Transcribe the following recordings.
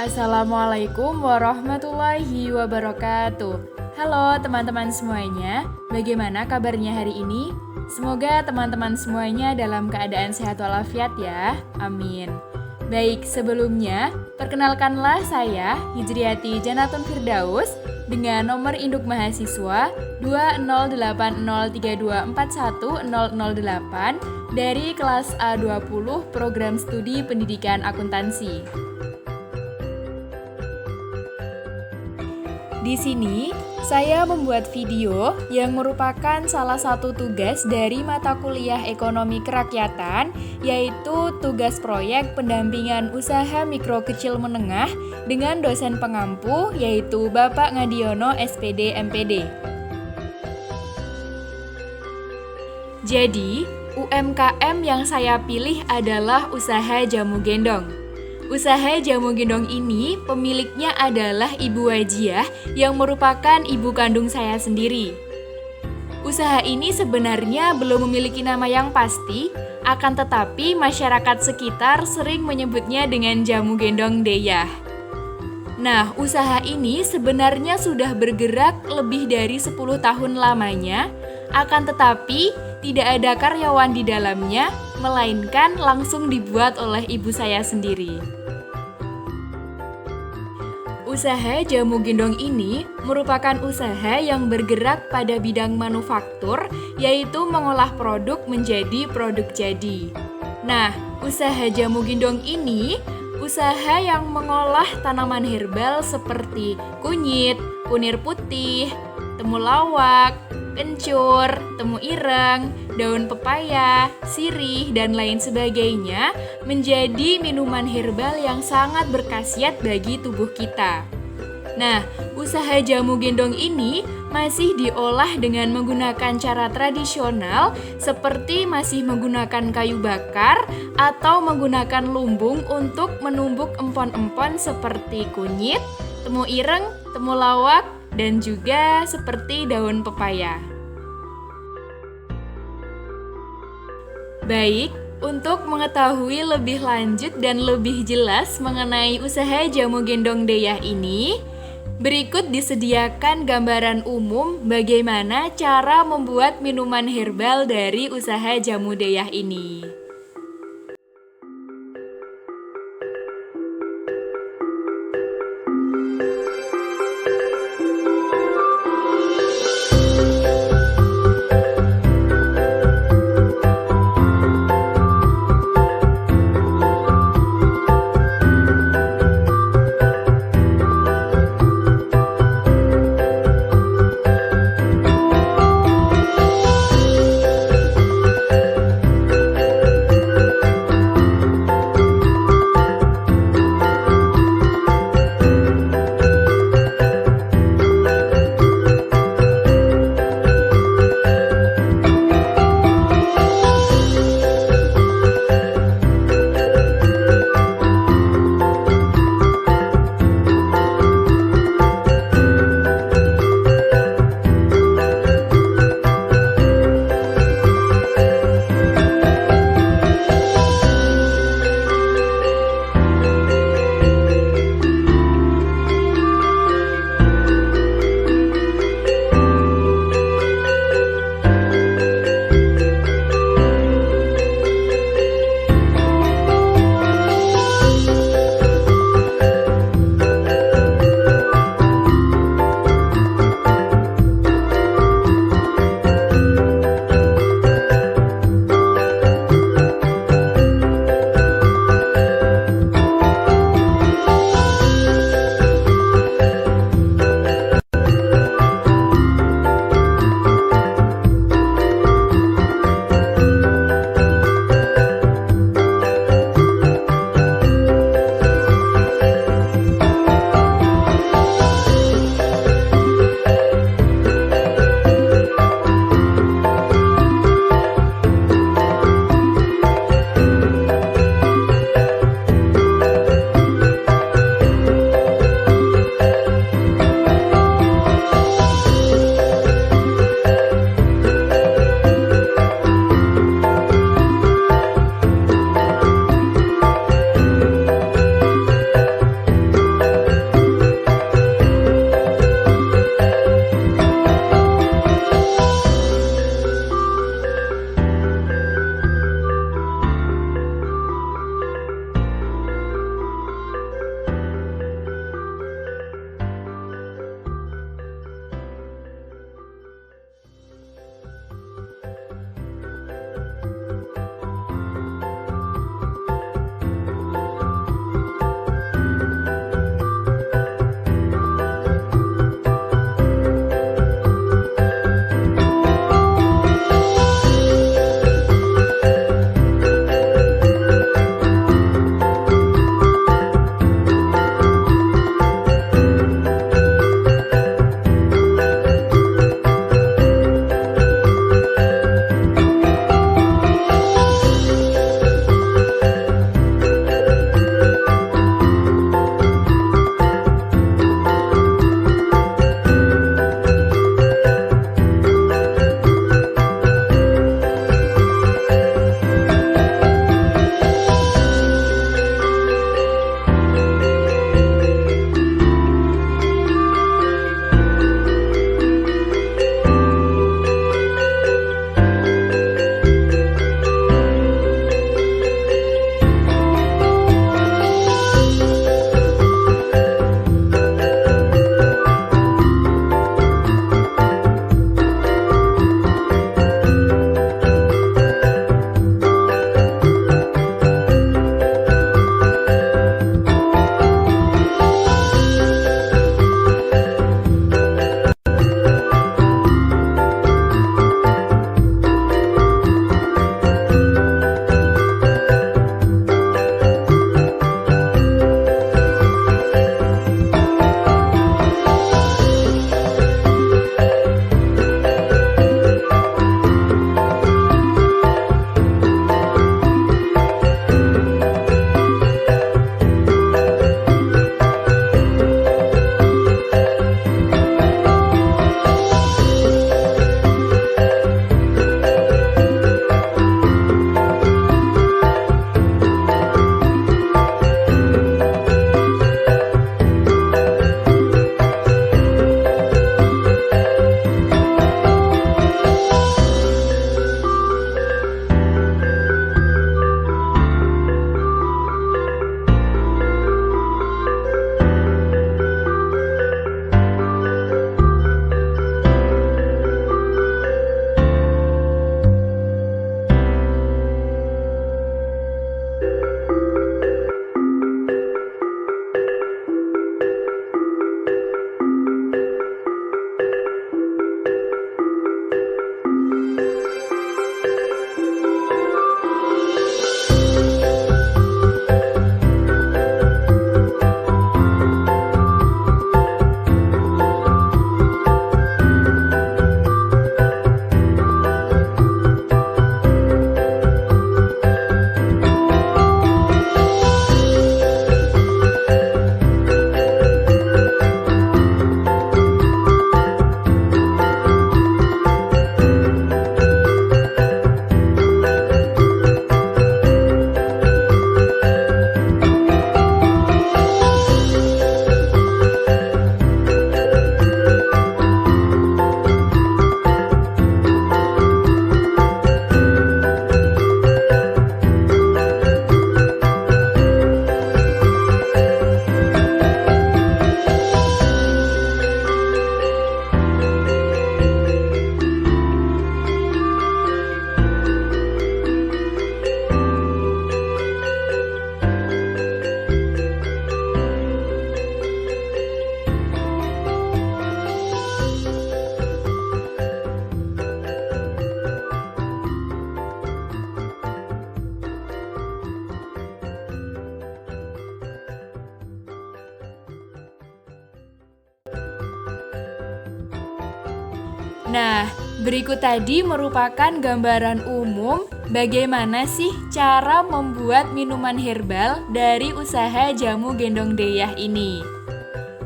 Assalamualaikum warahmatullahi wabarakatuh. Halo teman-teman semuanya, bagaimana kabarnya hari ini? Semoga teman-teman semuanya dalam keadaan sehat walafiat ya, amin. Baik, sebelumnya, perkenalkanlah saya Hijriati Janatun Firdaus dengan nomor induk mahasiswa 20803241008 dari kelas A20 Program Studi Pendidikan Akuntansi. Di sini, saya membuat video yang merupakan salah satu tugas dari mata kuliah Ekonomi Kerakyatan, yaitu tugas proyek pendampingan usaha mikro kecil menengah dengan dosen pengampu, yaitu Bapak Ngadiono SPD MPD. Jadi, UMKM yang saya pilih adalah usaha jamu gendong. Usaha jamu gendong ini pemiliknya adalah Ibu Wajiah yang merupakan ibu kandung saya sendiri. Usaha ini sebenarnya belum memiliki nama yang pasti, akan tetapi masyarakat sekitar sering menyebutnya dengan jamu gendong Deyah. Nah, usaha ini sebenarnya sudah bergerak lebih dari 10 tahun lamanya, akan tetapi tidak ada karyawan di dalamnya, melainkan langsung dibuat oleh ibu saya sendiri. Usaha jamu gendong ini merupakan usaha yang bergerak pada bidang manufaktur, yaitu mengolah produk menjadi produk jadi. Nah, usaha jamu gendong ini usaha yang mengolah tanaman herbal seperti kunyit, kunir putih, temulawak, kencur, temu ireng, daun pepaya, sirih, dan lain sebagainya menjadi minuman herbal yang sangat berkhasiat bagi tubuh kita. Nah, usaha jamu gendong ini masih diolah dengan menggunakan cara tradisional seperti masih menggunakan kayu bakar atau menggunakan lumbung untuk menumbuk empon-empon seperti kunyit, temu ireng, temulawak, dan juga seperti daun pepaya. Baik, untuk mengetahui lebih lanjut dan lebih jelas mengenai usaha jamu gendong Deyah ini, berikut disediakan gambaran umum bagaimana cara membuat minuman herbal dari usaha jamu Deyah ini. Nah, berikut tadi merupakan gambaran umum bagaimana sih cara membuat minuman herbal dari usaha jamu gendong deyah ini.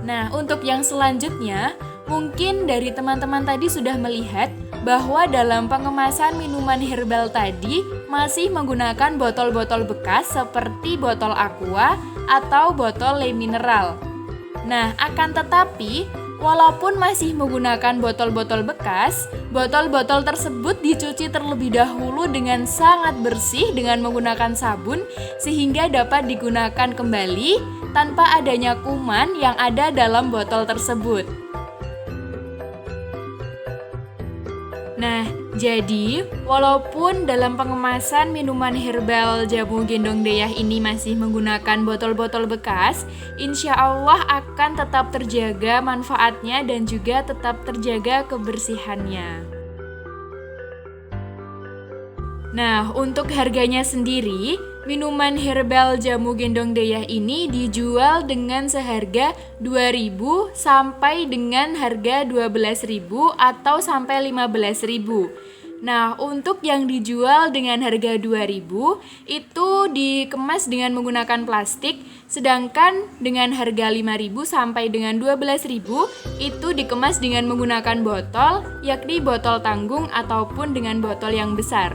Nah, untuk yang selanjutnya, mungkin dari teman-teman tadi sudah melihat bahwa dalam pengemasan minuman herbal tadi masih menggunakan botol-botol bekas seperti botol aqua atau botol le mineral. Nah, akan tetapi, walaupun masih menggunakan botol-botol bekas, botol-botol tersebut dicuci terlebih dahulu dengan sangat bersih dengan menggunakan sabun sehingga dapat digunakan kembali tanpa adanya kuman yang ada dalam botol tersebut. Nah, jadi walaupun dalam pengemasan minuman herbal jamu gendong deyah ini masih menggunakan botol-botol bekas, insya Allah akan tetap terjaga manfaatnya dan juga tetap terjaga kebersihannya. Nah, untuk harganya sendiri, minuman herbal jamu gendong deyah ini dijual dengan seharga 2.000 sampai dengan harga 12.000 atau sampai 15.000. Nah, untuk yang dijual dengan harga 2.000 itu dikemas dengan menggunakan plastik, sedangkan dengan harga 5.000 sampai dengan 12.000 itu dikemas dengan menggunakan botol, yakni botol tanggung ataupun dengan botol yang besar.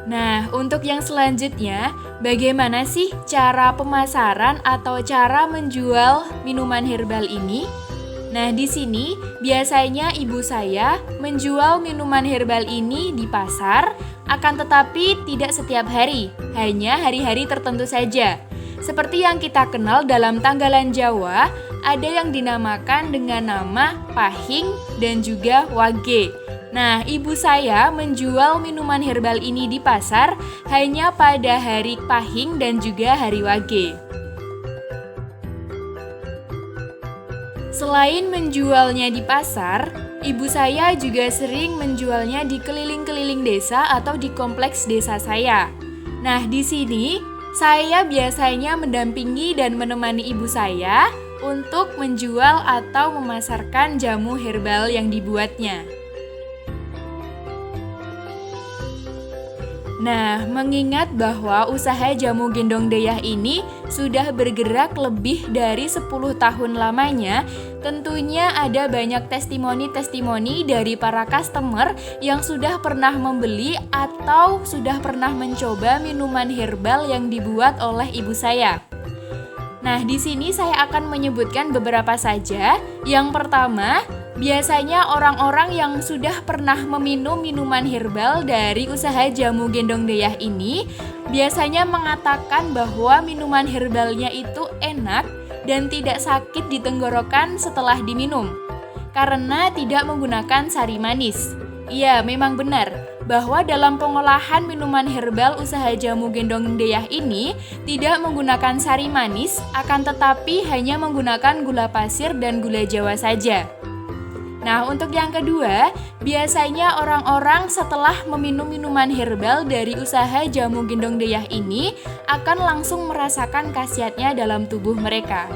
Nah, untuk yang selanjutnya, bagaimana sih cara pemasaran atau cara menjual minuman herbal ini? Nah, di sini biasanya ibu saya menjual minuman herbal ini di pasar, akan tetapi tidak setiap hari, hanya hari-hari tertentu saja. Seperti yang kita kenal dalam tanggalan Jawa, ada yang dinamakan dengan nama pahing dan juga wage. Nah, ibu saya menjual minuman herbal ini di pasar hanya pada hari pahing dan juga hari wage. Selain menjualnya di pasar, ibu saya juga sering menjualnya di keliling-keliling desa atau di kompleks desa saya. Nah, di sini saya biasanya mendampingi dan menemani ibu saya untuk menjual atau memasarkan jamu herbal yang dibuatnya. Nah, mengingat bahwa usaha jamu gendong deyah ini sudah bergerak lebih dari 10 tahun lamanya, tentunya ada banyak testimoni-testimoni dari para customer yang sudah pernah membeli atau sudah pernah mencoba minuman herbal yang dibuat oleh ibu saya. Nah, di sini saya akan menyebutkan beberapa saja. Yang pertama, biasanya orang-orang yang sudah pernah meminum minuman herbal dari usaha jamu gendong deyah ini biasanya mengatakan bahwa minuman herbalnya itu enak dan tidak sakit di tenggorokan setelah diminum karena tidak menggunakan sari manis. Iya, memang benar bahwa dalam pengolahan minuman herbal usaha jamu gendong deyah ini tidak menggunakan sari manis, akan tetapi hanya menggunakan gula pasir dan gula jawa saja. Nah, untuk yang kedua, biasanya orang-orang setelah meminum minuman herbal dari usaha jamu gendong deyah ini akan langsung merasakan khasiatnya dalam tubuh mereka.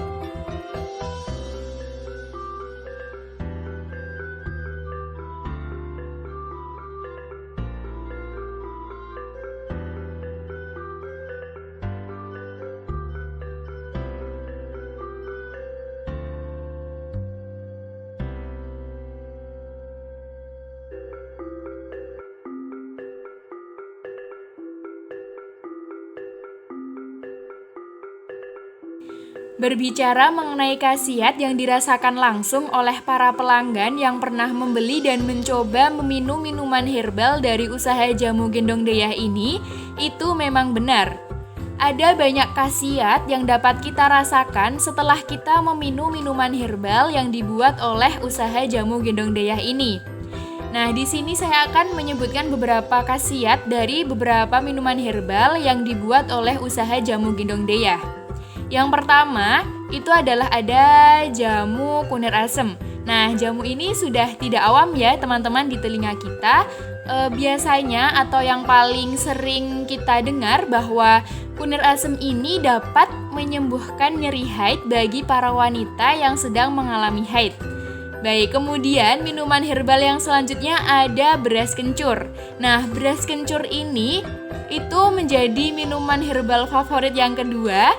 Berbicara mengenai khasiat yang dirasakan langsung oleh para pelanggan yang pernah membeli dan mencoba meminum minuman herbal dari usaha jamu gendong deyah ini, itu memang benar. Ada banyak khasiat yang dapat kita rasakan setelah kita meminum minuman herbal yang dibuat oleh usaha jamu gendong deyah ini. Nah, di sini saya akan menyebutkan beberapa khasiat dari beberapa minuman herbal yang dibuat oleh usaha jamu gendong deyah. Yang pertama, itu adalah ada jamu kunir asem. Nah, jamu ini sudah tidak awam ya teman-teman di telinga kita. Biasanya atau yang paling sering kita dengar bahwa kunir asem ini dapat menyembuhkan nyeri haid bagi para wanita yang sedang mengalami haid. Baik, kemudian minuman herbal yang selanjutnya ada beras kencur. Nah, beras kencur ini itu menjadi minuman herbal favorit yang kedua.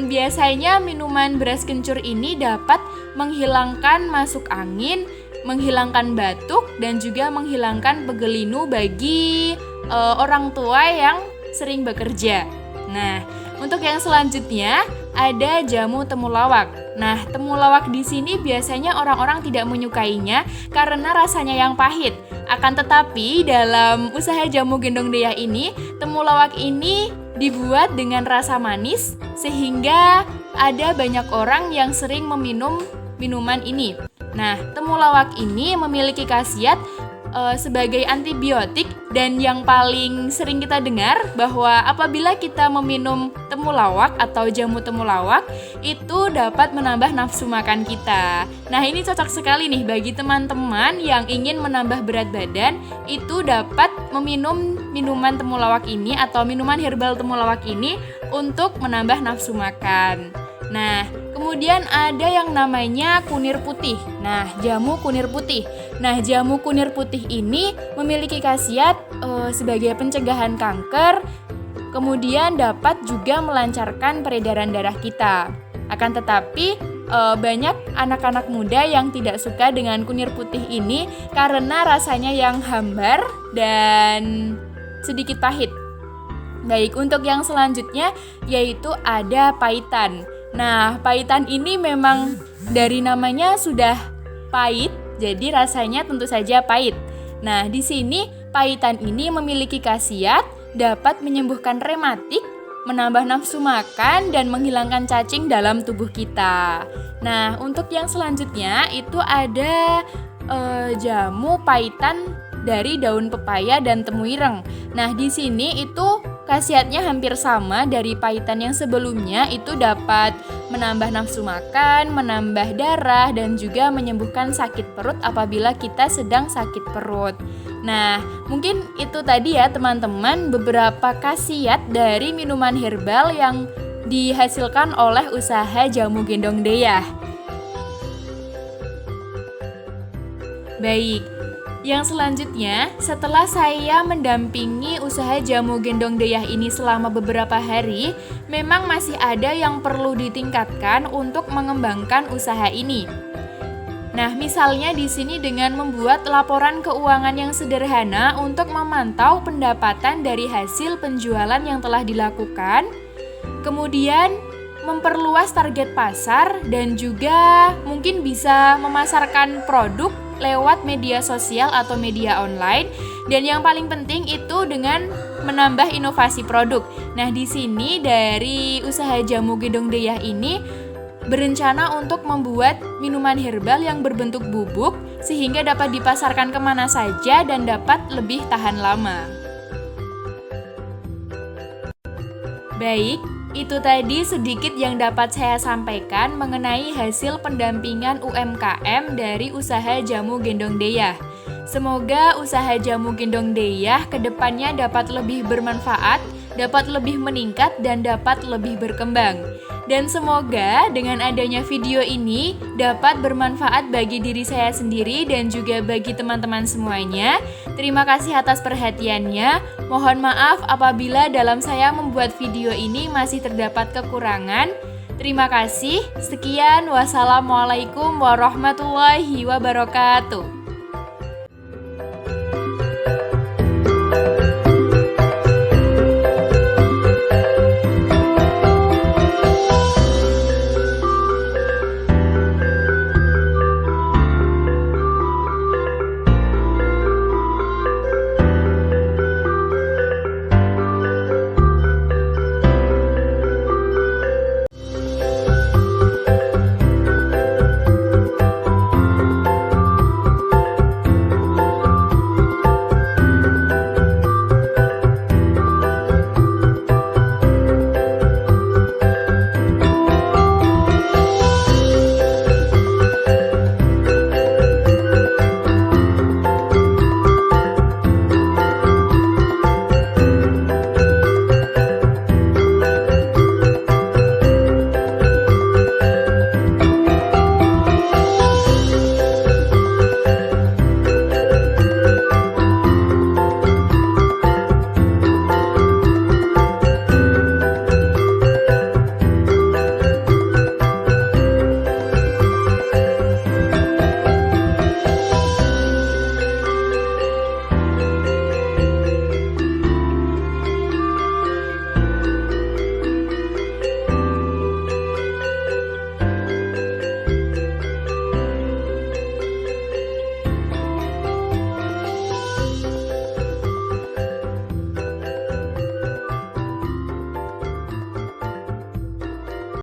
Biasanya minuman beras kencur ini dapat menghilangkan masuk angin, menghilangkan batuk, dan juga menghilangkan pegelinu bagi orang tua yang sering bekerja. Nah, untuk yang selanjutnya ada jamu temulawak. Nah, temulawak di sini biasanya orang-orang tidak menyukainya karena rasanya yang pahit. Akan tetapi dalam usaha jamu gendong deyah ini, temulawak ini dibuat dengan rasa manis sehingga ada banyak orang yang sering meminum minuman ini. Nah, temulawak ini memiliki khasiat sebagai antibiotik, dan yang paling sering kita dengar bahwa apabila kita meminum temulawak atau jamu temulawak itu dapat menambah nafsu makan kita. Nah, ini cocok sekali nih bagi teman-teman yang ingin menambah berat badan, itu dapat meminum minuman temulawak ini atau minuman herbal temulawak ini untuk menambah nafsu makan. Nah, kemudian ada yang namanya kunir putih. Nah, jamu kunir putih. Nah, jamu kunir putih ini memiliki khasiat sebagai pencegahan kanker, kemudian dapat juga melancarkan peredaran darah kita. Akan tetapi, banyak anak-anak muda yang tidak suka dengan kunir putih ini karena rasanya yang hambar dan sedikit pahit. Baik, untuk yang selanjutnya yaitu ada paitan. Nah, paitan ini memang dari namanya sudah pahit, jadi rasanya tentu saja pahit. Nah, di sini paitan ini memiliki khasiat dapat menyembuhkan rematik, menambah nafsu makan, dan menghilangkan cacing dalam tubuh kita. Nah, untuk yang selanjutnya itu ada jamu paitan dari daun pepaya dan temuireng. Nah, di sini itu khasiatnya hampir sama dari paitan yang sebelumnya, itu dapat menambah nafsu makan, menambah darah, dan juga menyembuhkan sakit perut apabila kita sedang sakit perut. Nah, mungkin itu tadi ya teman-teman beberapa khasiat dari minuman herbal yang dihasilkan oleh usaha jamu gendong deyah. Baik, yang selanjutnya, setelah saya mendampingi usaha jamu gendong deyah ini selama beberapa hari, memang masih ada yang perlu ditingkatkan untuk mengembangkan usaha ini. Nah, misalnya di sini dengan membuat laporan keuangan yang sederhana untuk memantau pendapatan dari hasil penjualan yang telah dilakukan, kemudian memperluas target pasar, dan juga mungkin bisa memasarkan produk lewat media sosial atau media online, dan yang paling penting itu dengan menambah inovasi produk. Nah, di sini dari usaha jamu gendong deyah ini berencana untuk membuat minuman herbal yang berbentuk bubuk sehingga dapat dipasarkan kemana saja dan dapat lebih tahan lama. Baik, itu tadi sedikit yang dapat saya sampaikan mengenai hasil pendampingan UMKM dari usaha jamu gendong deyah. Semoga usaha jamu gendong deyah kedepannya dapat lebih bermanfaat, dapat lebih meningkat, dan dapat lebih berkembang. Dan semoga dengan adanya video ini dapat bermanfaat bagi diri saya sendiri dan juga bagi teman-teman semuanya. Terima kasih atas perhatiannya. Mohon maaf apabila dalam saya membuat video ini masih terdapat kekurangan. Terima kasih. Sekian, wassalamualaikum warahmatullahi wabarakatuh.